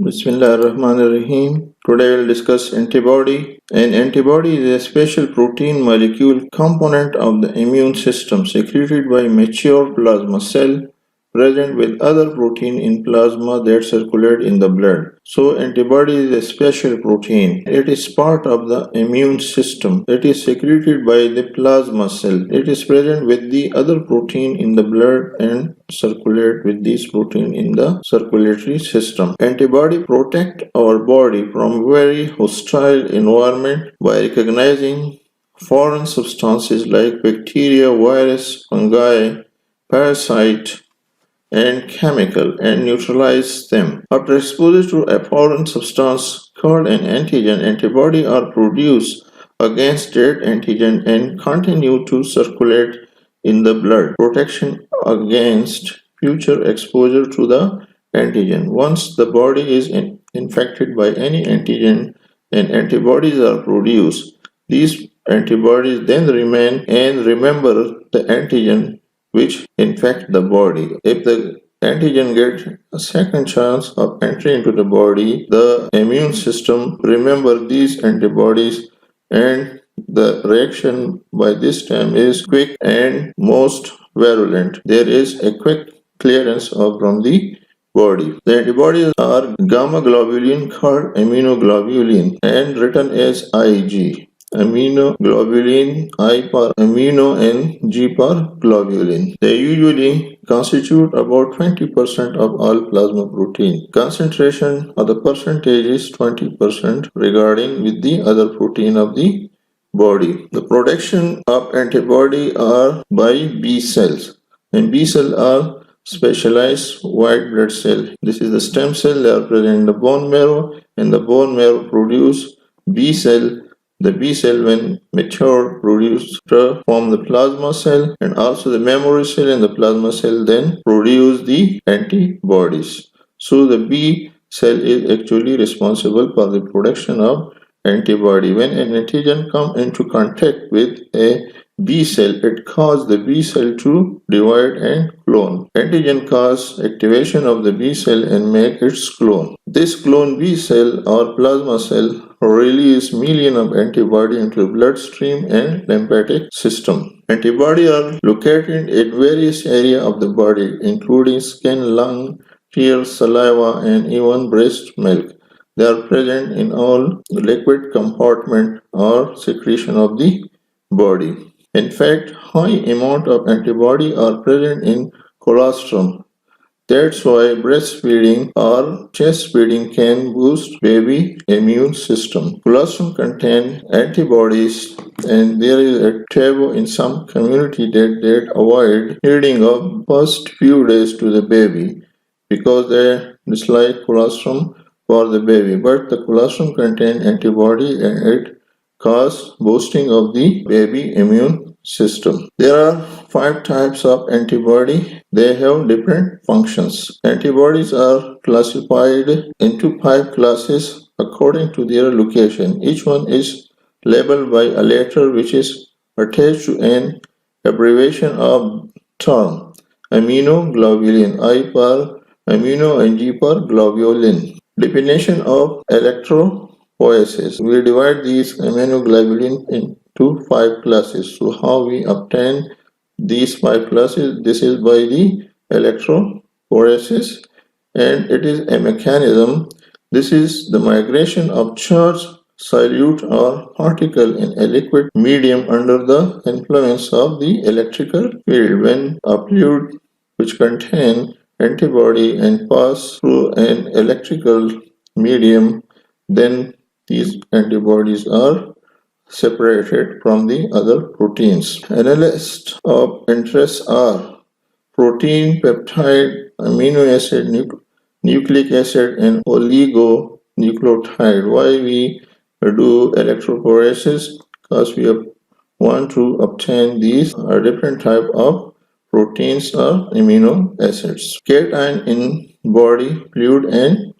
Bismillah ar-Rahman ar-Rahim. Today we'll discuss antibody. An antibody is a special protein molecule component of the immune system secreted by mature plasma cell present with other protein in plasma that circulate in the blood. So antibody is a special protein. It is part of the immune system. It is secreted by the plasma cell. It is present with the other protein in the blood and circulate with this protein in the circulatory system. Antibody protect our body from very hostile environment by recognizing foreign substances like bacteria, virus, fungi, parasite, and chemical and neutralize them. After exposure to a foreign substance called an antigen, antibody are produced against that antigen and continue to circulate in the blood. Protection against future exposure to the antigen. Once the body is infected by any antigen and antibodies are produced, these antibodies then remain and remember the antigen which infect the body. If the antigen gets a second chance of entry into the body, the immune system remember these antibodies and the reaction by this time is quick and most virulent. There is a quick clearance from the body. The antibodies are gamma globulin called immunoglobulin and written as Ig. Immunoglobulin, I for amino and G for globulin. They usually constitute about 20% of all plasma protein. Concentration of the percentage is 20% regarding with the other protein of the body. The production of antibody are by B cells, and B cells are specialized white blood cell. This is the stem cell. They are present in the bone marrow, and the bone marrow produce B cell. The B cell, when mature, produce form the plasma cell, and also the memory cell and the plasma cell then produce the antibodies. So the B cell is actually responsible for the production of antibody. When an antigen comes into contact with a B cell, it causes the B cell to divide and clone. Antigen causes activation of the B cell and make its clone. This clone B cell or plasma cell release millions of antibody into the bloodstream and lymphatic system. Antibody are located in various areas of the body, including skin, lung, tears, saliva, and even breast milk. They are present in all liquid compartment or secretion of the body. In fact, high amount of antibody are present in colostrum. That's why breastfeeding or chest feeding can boost baby immune system. Colostrum contain antibodies, and there is a taboo in some community that avoid feeding of first few days to the baby because they dislike colostrum for the baby. But the colostrum contain antibody and it cause boosting of the baby immune system. There are 5 types of antibody. They have different functions. Antibodies are classified into 5 classes according to their location. Each one is labeled by a letter which is attached to an abbreviation of term. Immunoglobulin, I for amino and G for globulin. Definition of electrophoresis. We divide these immunoglobulin into 5 classes. So how we obtain these 5 classes? This is by the electrophoresis, and it is a mechanism. This is the migration of charged solute or particle in a liquid medium under the influence of the electrical field. When a fluid which contains antibody and pass through an electrical medium, then these antibodies are separated from the other proteins. Analysts of interest are protein, peptide, amino acid, nucleic acid, and oligonucleotide. Why we do electrophoresis? Because we want to obtain these different type of proteins or amino acids. Cation in body, fluid, and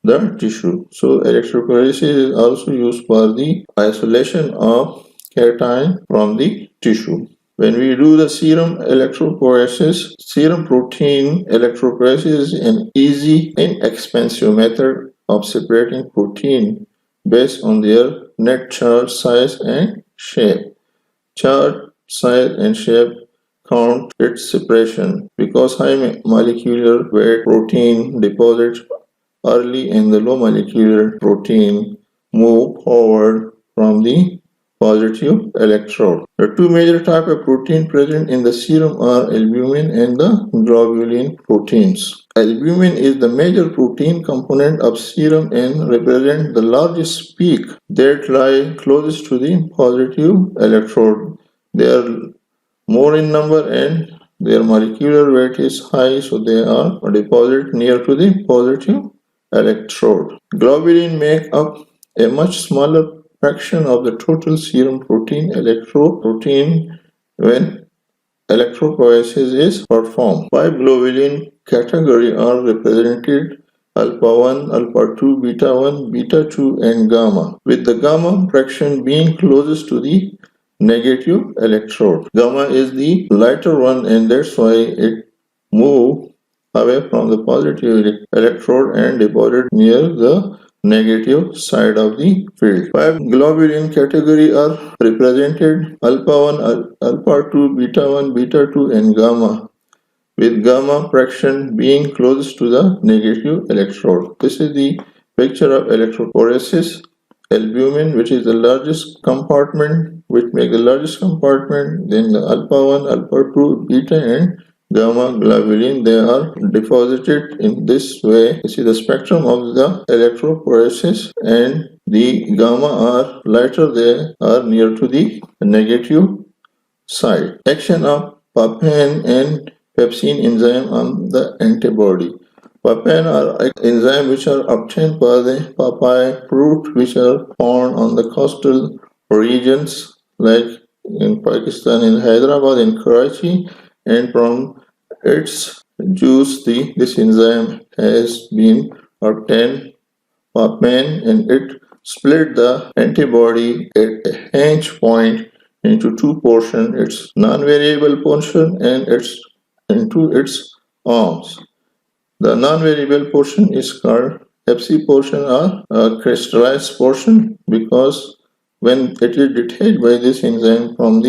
the tissue. So electrophoresis is also used for the isolation of cation from the tissue. When we do the serum electrophoresis, serum protein electrophoresis is an easy, inexpensive method of separating protein based on their net charge, size, and shape. Charge, size, and shape count its separation because high molecular weight protein deposits early and the low molecular protein move forward from the positive electrode. The two major types of protein present in the serum are albumin and the globulin proteins. Albumin is the major protein component of serum and represents the largest peak that lie closest to the positive electrode. They are more in number and their molecular weight is high, so they are deposited near to the positive electrode. Globulin make up a much smaller fraction of the total serum protein electroprotein when electrophoresis is performed. Five globulin categories are represented: alpha 1, alpha 2, beta 1, beta 2, and gamma, with the gamma fraction being closest to the negative electrode. Gamma is the lighter one and that's why it moves away from the positive electrode and deposited near the negative side of the field. Five globulin category are represented: alpha 1, alpha 2, beta 1, beta 2, and gamma, with gamma fraction being closest to the negative electrode. This is the picture of electrophoresis. Albumin, which is the largest compartment, which makes the largest compartment, then the alpha 1, alpha 2, beta, and gamma globulin, they are deposited in this way. You see the spectrum of the electrophoresis, and the gamma are lighter, they are near to the negative side. Action of papain and pepsin enzyme on the antibody. Papain are enzymes which are obtained by the papaya fruit, which are found on the coastal regions like in Pakistan, in Hyderabad, in Karachi, and from its juice this enzyme has been obtained papain, and it split the antibody at a hinge point into two portions, its non-variable portion and its arms. The non-variable portion is called Fc portion or crystallized portion because when it is detached by this enzyme from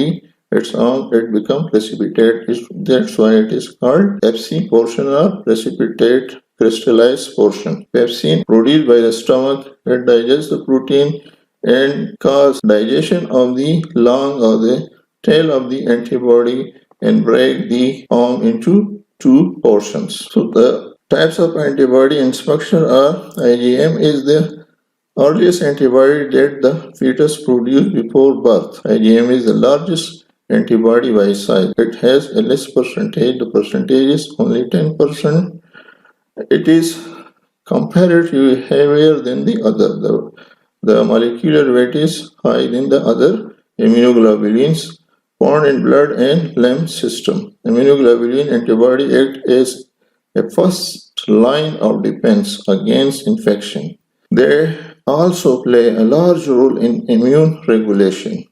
its arm, it becomes precipitate. That's why it is called Fc portion or precipitate crystallized portion. Pepsin produced by the stomach, it digests the protein and cause digestion of the lung or the tail of the antibody and break the arm into two portions. So the types of antibody inspection are: IgM is the earliest antibody that the fetus produced before birth. IgM is the largest antibody by size. It has a less percentage. The percentage is only 10%. It is comparatively heavier than the other. The molecular weight is high than the other immunoglobulins found in blood and lymph system. Immunoglobulin antibody act as a first line of defense against infection. They also play a large role in immune regulation.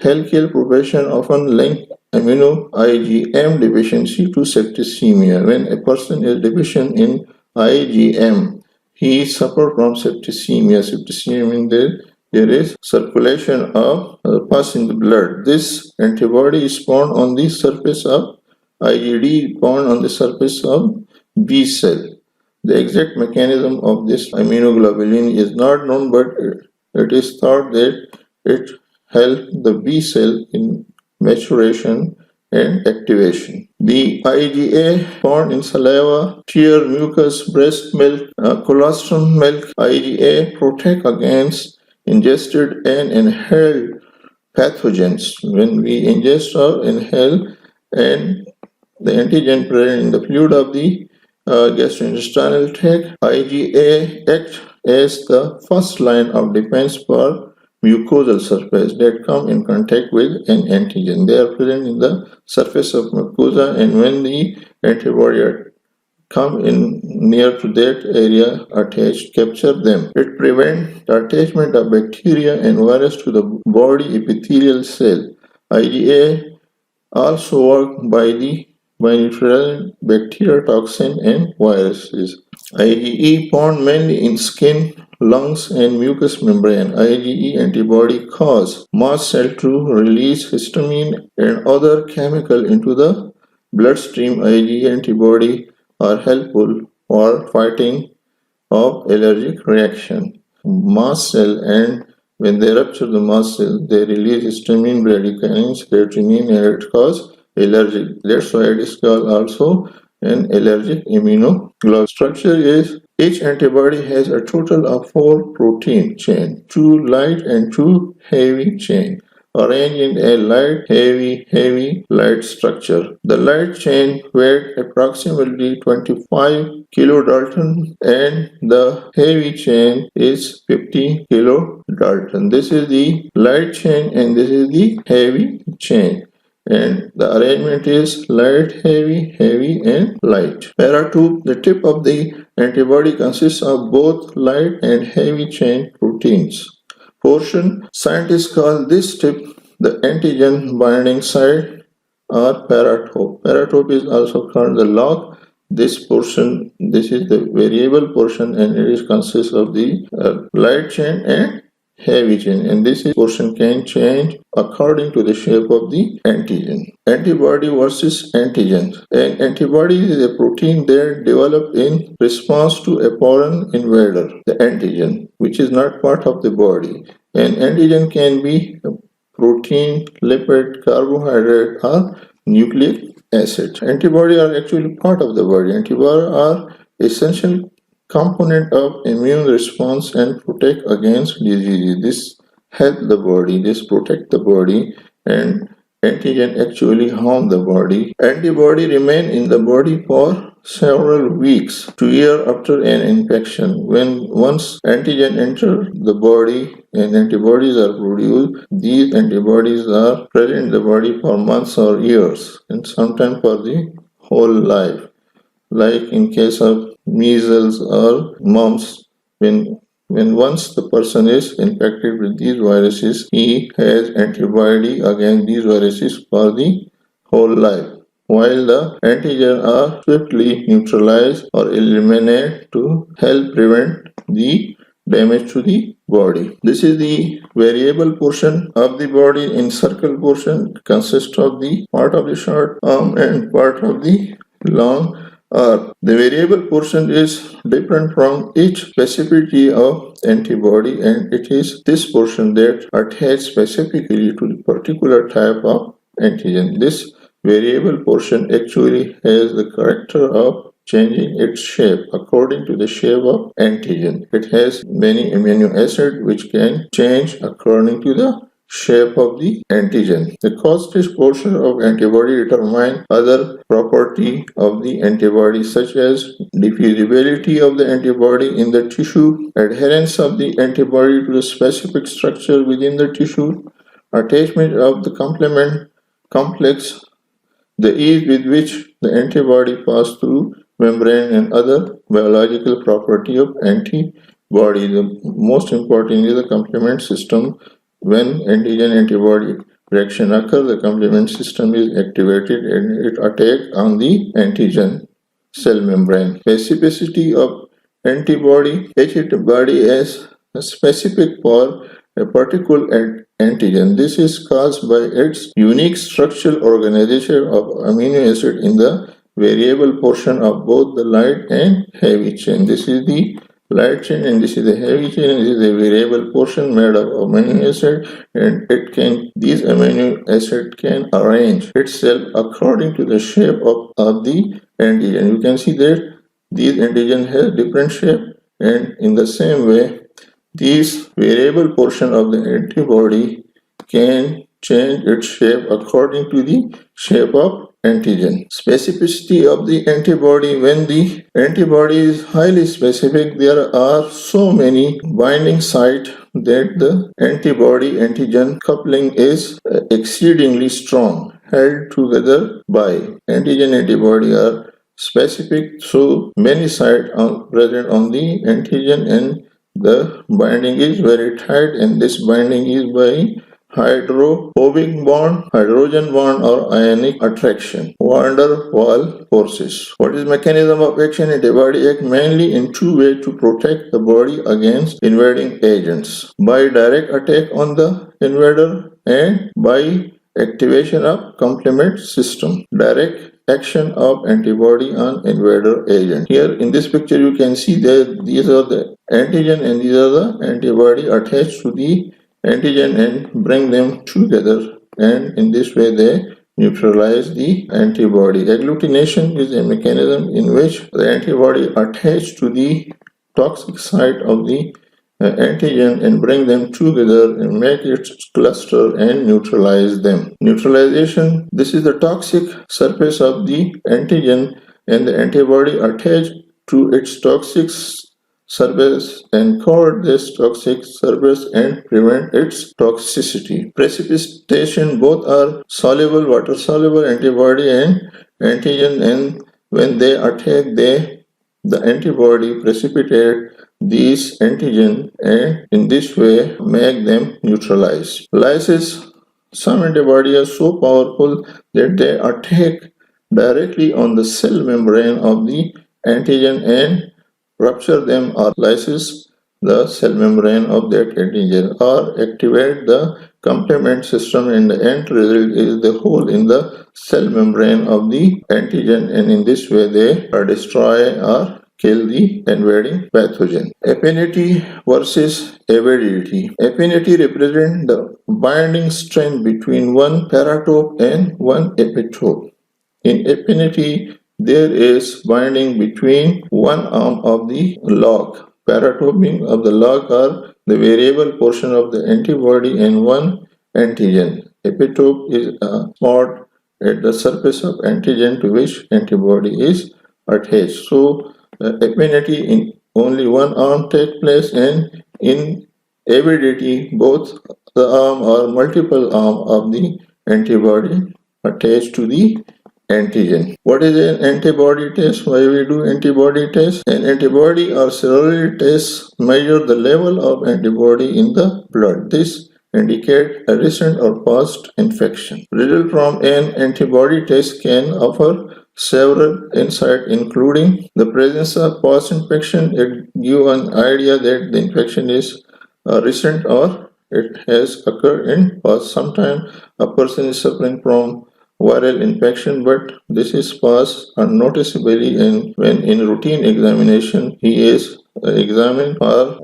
Healthcare profession often link IgM deficiency to septicemia. When a person is deficient in IgM, he suffers from septicemia. Septicemia means there is circulation of pus in the blood. This antibody is found on the surface of IgD, found on the surface of B cell. The exact mechanism of this immunoglobulin is not known, but it is thought that it helps the B cell in maturation and activation. The IgA found in saliva, tear, mucus, breast milk, colostrum milk. IgA protect against ingested and inhaled pathogens. When we ingest or inhale, and the antigen present in the fluid of the gastrointestinal tract, IgA acts as the first line of defense for mucosal surface that come in contact with an antigen. They are present in the surface of mucosa, and when the antibody come in near to that area attached, capture them. It prevents the attachment of bacteria and virus to the body epithelial cell. IgA also work by neutralizing bacteria, toxin, and viruses. IgE found mainly in skin, lungs, and mucous membrane. IgE antibody cause mast cell to release histamine and other chemical into the bloodstream. IgE antibody are helpful for fighting of allergic reaction. Mast cell, and when they rupture the mast cell, they release histamine, bradykinin, serotonin, and it cause allergic. That's why it is called also an allergic immunoglobulin. Structure is each antibody has a total of 4 protein chain, 2 light and 2 heavy chain, arranged in a light, heavy, heavy, light structure. The light chain weighed approximately 25 kilodalton and the heavy chain is 50 kilodalton. This is the light chain and this is the heavy chain. And the arrangement is light, heavy, heavy, and light. Para-2, the tip of the antibody consists of both light and heavy chain proteins. Portion, scientists call this tip the antigen binding site or paratope. Paratope is also called the log. This portion, this is the variable portion and it is consists of the light chain and heavy chain, and this portion can change according to the shape of the antigen. Antibody versus antigen. An antibody is a protein that develops in response to a foreign invader, the antigen, which is not part of the body. An antigen can be a protein, lipid, carbohydrate, or nucleic acid. Antibodies are actually part of the body. Antibodies are essential component of immune response and protect against diseases. This help the body, this protect the body, and antigen actually harm the body. Antibody remain in the body for several weeks to year after an infection. When once antigen enter the body and antibodies are produced, these antibodies are present in the body for months or years and sometimes for the whole life. Like in case of measles or mumps, when once the person is infected with these viruses, he has antibody against these viruses for the whole life, while the antigen are swiftly neutralized or eliminated to help prevent the damage to the body. This is the variable portion of the body. In circle portion consists of the part of the short arm and part of the long arm. The variable portion is different from each specificity of antibody, and it is this portion that attaches specifically to the particular type of antigen. This variable portion actually has the character of changing its shape according to the shape of antigen. It has many amino acids which can change according to the shape of the antigen. The causative portion of antibody determine other property of the antibody such as diffusibility of the antibody in the tissue, adherence of the antibody to the specific structure within the tissue, attachment of the complement complex, the ease with which the antibody passes through membrane, and other biological property of antibody. The most important is the complement system. When antigen-antibody reaction occurs, the complement system is activated and it attacks on the antigen cell membrane. Specificity of antibody. Each antibody is specific for a particular antigen. This is caused by its unique structural organization of amino acid in the variable portion of both the light and heavy chain. This is the light chain and this is the heavy chain, and this is the variable portion made of amino acid, and these amino acid can arrange itself according to the shape of the antigen. You can see that these antigen has different shape, and in the same way this variable portion of the antibody can change its shape according to the shape of antigen. Specificity of the antibody. When the antibody is highly specific, there are so many binding sites that the antibody-antigen coupling is exceedingly strong, held together by antigen-antibody are specific, so many sites are present on the antigen and the binding is very tight, and this binding is by hydrophobic bond, hydrogen bond, or ionic attraction. Van der Waal forces. What is mechanism of action? Antibody act mainly in two ways to protect the body against invading agents: by direct attack on the invader and by activation of complement system. Direct action of antibody on invader agent. Here in this picture you can see that these are the antigen and these are the antibody attached to the antigen and bring them together, and in this way they neutralize the antibody. Agglutination is a mechanism in which the antibody attached to the toxic site of the antigen and bring them together and make it cluster and neutralize them. Neutralization, this is the toxic surface of the antigen and the antibody attached to its toxic surface and cover this toxic surface and prevent its toxicity. Precipitation, both are soluble, water soluble antibody and antigen, and when they attack the antibody precipitate these antigen and in this way make them neutralize. Lysis, some antibodies are so powerful that they attack directly on the cell membrane of the antigen and rupture them or lysis the cell membrane of that antigen or activate the complement system, and the end result is the hole in the cell membrane of the antigen, and in this way they destroy or kill the invading pathogen. Affinity versus avidity. Affinity represents the binding strength between one paratope and one epitope. In affinity, there is binding between one arm of the log. Paratoping of the log are the variable portion of the antibody and one antigen. Epitope is a spot at the surface of antigen to which antibody is attached. So, affinity in only one arm takes place, and in avidity, both the arm or multiple arm of the antibody attached to the antigen. What is an antibody test? Why we do antibody test? An antibody or serology test measure the level of antibody in the blood. This indicates a recent or past infection. Result from an antibody test can offer several insights, including the presence of past infection. It gives an idea that the infection is recent or it has occurred in past. Sometimes a person is suffering from viral infection, but this is passed unnoticeably, and when in routine examination he is examined or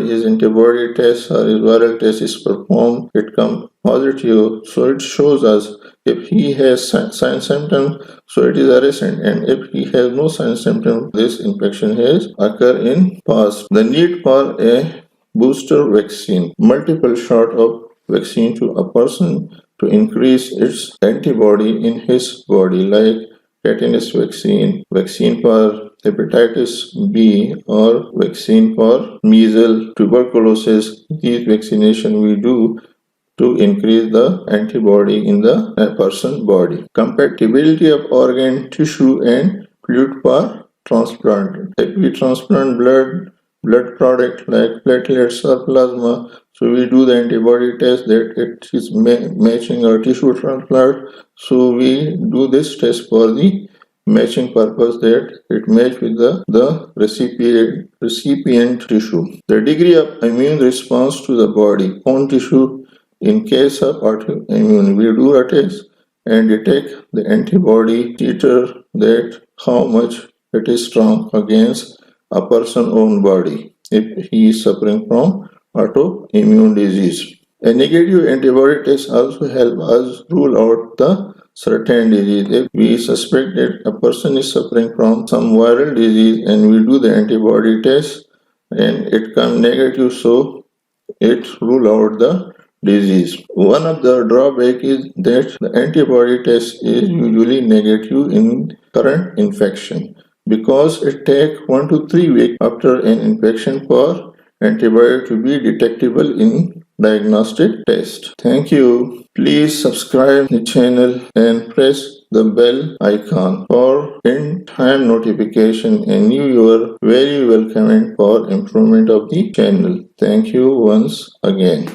his antibody test or his viral test is performed, it comes positive. So it shows us if he has sign symptoms, so it is a recent, and if he has no sign symptoms, this infection has occurred in past. The need for a booster vaccine, multiple shot of vaccine to a person to increase its antibody in his body, like tetanus vaccine, vaccine for hepatitis B, or vaccine for measles, tuberculosis. These vaccination we do to increase the antibody in the person's body. Compatibility of organ, tissue, and fluid for transplant. If we transplant blood product like platelets or plasma, so we do the antibody test that it is matching our tissue transplant. So we do this test for the matching purpose that it match with the recipient tissue. The degree of immune response to the body, own tissue. In case of autoimmune, we do a test and detect the antibody titer, that how much it is strong against a person's own body if he is suffering from autoimmune disease. A negative antibody test also helps us rule out the certain disease. If we suspect that a person is suffering from some viral disease and we do the antibody test and it comes negative, so it rule out the disease. One of the drawbacks is that the antibody test is usually negative in current infection, because it takes 1 to 3 weeks after an infection for antibody to be detectable in diagnostic test. Thank you. Please subscribe the channel and press the bell icon for in-time notification, and you are very welcome for improvement of the channel. Thank you once again.